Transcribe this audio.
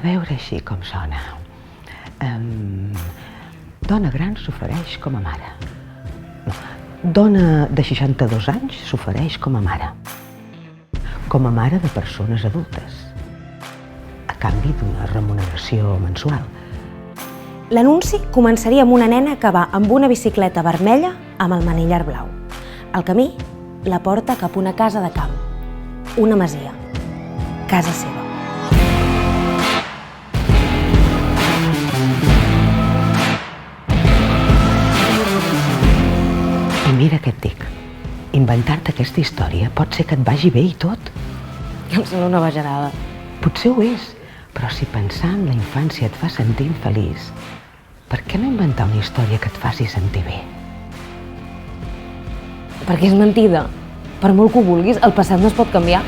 veure així com sona. Dona gran s'ofereix com a mare. No, dona de 62 anys s'ofereix com a mare. Com a mare de persones adultes, a canvi d'una remuneració mensual. L'anunci començaria amb una nena que va amb una bicicleta vermella amb el manillar blau. El camí la porta cap a una casa de camp, una masia, casa seva. I mira què et dic, inventar-te aquesta història pot ser que et vagi bé i tot. Em sembla una bajanada. Potser ho és, però si pensar en la infància et fa sentir infeliç, per què no inventar una història que et faci sentir bé? Perquè és mentida. Per molt que ho vulguis, el passat no es pot canviar.